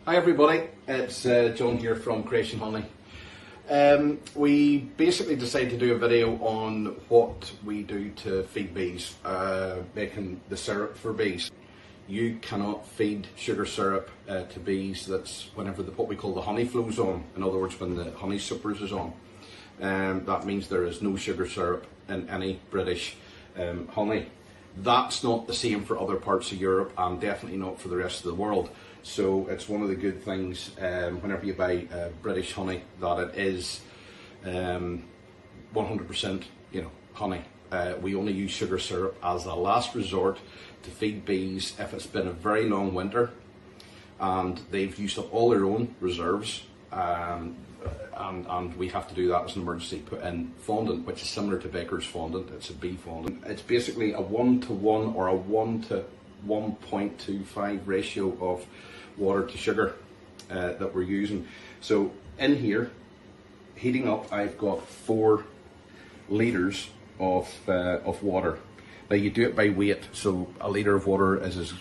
Hi everybody, it's John here from Creation Honey. We basically decided to do a video on what we do to feed bees, making the syrup for bees. You cannot feed sugar syrup to bees that's whenever what we call the honey flows on. In other words, when the honey supers is on. That means there is no sugar syrup in any British honey. That's not the same for other parts of Europe and definitely not for the rest of the world. So it's one of the good things whenever you buy British honey that it is 100% honey. We only use sugar syrup as a last resort to feed bees if it's been a very long winter and they've used up all their own reserves. And we have to do that as an emergency, put in fondant, which is similar to Baker's fondant. It's a bee fondant. It's basically a 1-to-1 or a 1-to-1.25 ratio of water to sugar that we're using. So in here, heating up, I've got 4 litres of water. Now you do it by weight, so a litre of water is as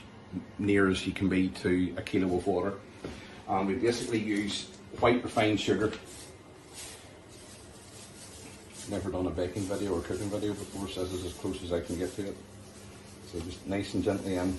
near as you can be to a kilo of water. And we basically use white refined sugar. Never done a baking video or cooking video before, so this is as close as I can get to it. So just nice and gently in.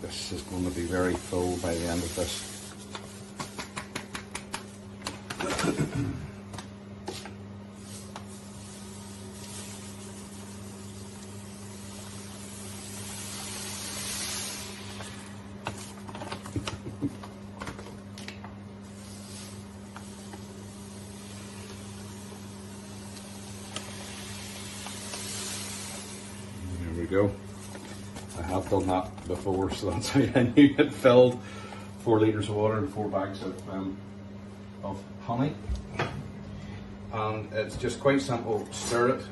This is going to be very full by the end of this. There we go. I have done that before, so that's how I knew it filled 4 litres of water and 4 bags of honey. And it's just quite simple. Stir it.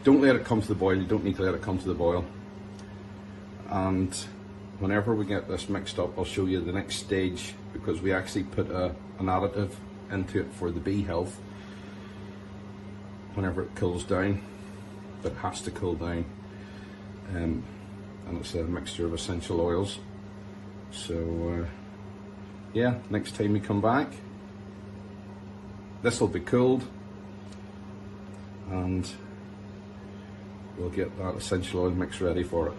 Don't let it come to the boil. You don't need to let it come to the boil. And whenever we get this mixed up, I'll show you the next stage, because we actually put an additive into it for the bee health. Whenever it cools down, it has to cool down, and it's a mixture of essential oils. So yeah, next time we come back, this will be cooled and we'll get that essential oil mix ready for it.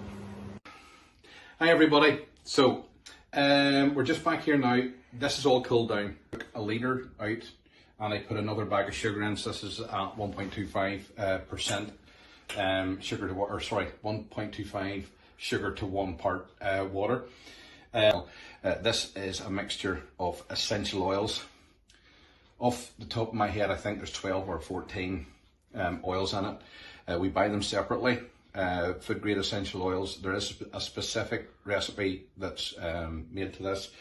Hi everybody, so we're just back here now. This is all cooled down. Took a litre out and I put another bag of sugar in. So this is at 1.25% sugar to water, 1.25 sugar to 1 part water. This is a mixture of essential oils. Off the top of my head, I think there's 12 or 14 oils in it. We buy them separately. Food grade essential oils. There is a specific recipe that's made to this.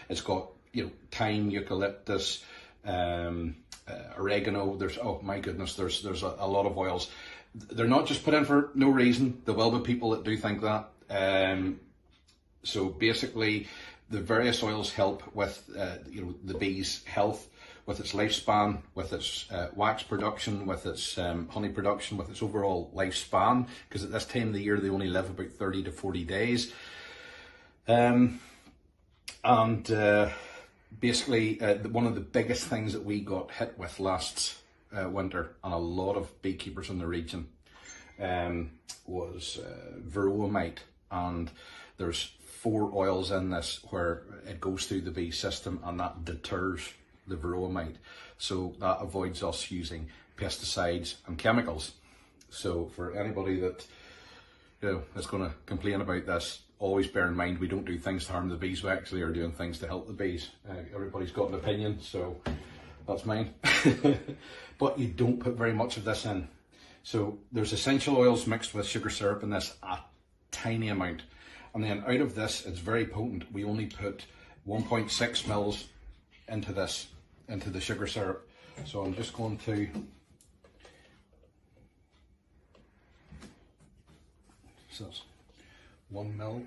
It's got thyme, eucalyptus, oregano. There's, oh my goodness, there's a lot of oils. They're not just put in for no reason. There will be people that do think that. So basically, the various oils help with the bee's health, with its lifespan, with its wax production, with its honey production, with its overall lifespan. Because at this time of the year, they only live about 30 to 40 days. Basically, one of the biggest things that we got hit with last winter, and a lot of beekeepers in the region, was varroa, and there's 4 oils in this where it goes through the bee system and that deters the varroa. So that avoids us using pesticides and chemicals. So for anybody that is going to complain about this, always bear in mind we don't do things to harm the bees. We actually are doing things to help the bees. Everybody's got an opinion, so that's mine. But you don't put very much of this in. So there's essential oils mixed with sugar syrup in this, a tiny amount. And then out of this, it's very potent. We only put 1.6 mils into this, into the sugar syrup. So I'm just going to 1 ml.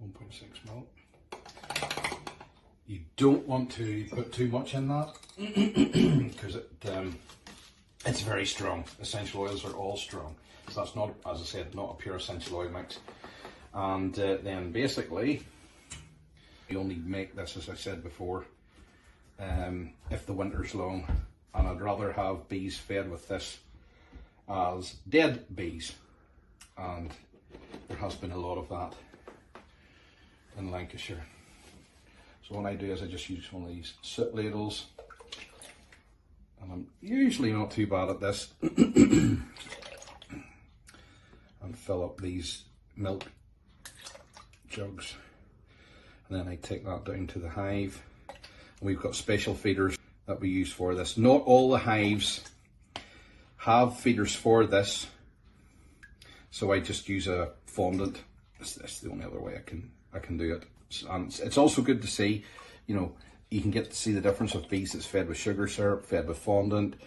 1.6 ml. You don't want to put too much in that because it's very strong. Essential oils are all strong. So that's not, as I said, not a pure essential oil mix. And then basically, you only make this, as I said before, if the winter's long. And I'd rather have bees fed with this as dead bees. And there has been a lot of that in Lancashire. So what I do is I just use one of these soot ladles, and I'm usually not too bad at this, and fill up these milk jugs, and then I take that down to the hive. And we've got special feeders that we use for this. Not all the hives have feeders for this, so I just use a fondant. That's the only other way I can do it. And it's also good to see, you know, you can get to see the difference of bees that's fed with sugar syrup, fed with fondant,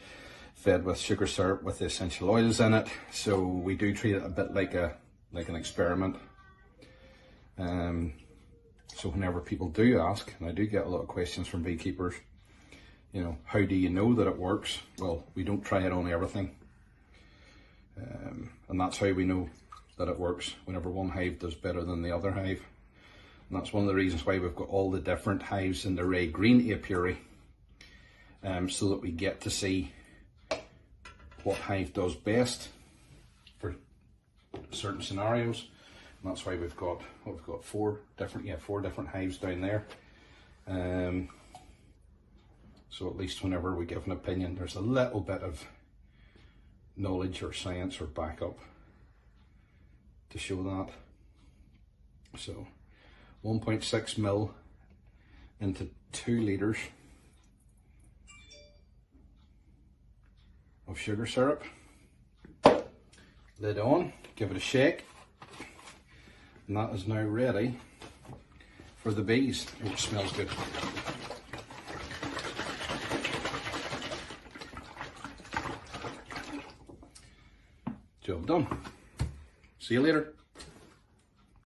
fed with sugar syrup with the essential oils in it. So we do treat it a bit like an experiment. So whenever people do ask, and I do get a lot of questions from beekeepers, you know, how do you know that it works? Well, we don't try it on everything. And that's how we know that it works, whenever one hive does better than the other hive. And that's one of the reasons why we've got all the different hives in the ray green apiary, so that we get to see what hive does best for certain scenarios. And that's why we've got four different hives down there. So at least whenever we give an opinion, there's a little bit of knowledge or science or backup to show that. So 1.6 ml into 2 litres of sugar syrup. Lid on, give it a shake, and that is now ready for the bees. Oh, it smells good. Job done. See you later.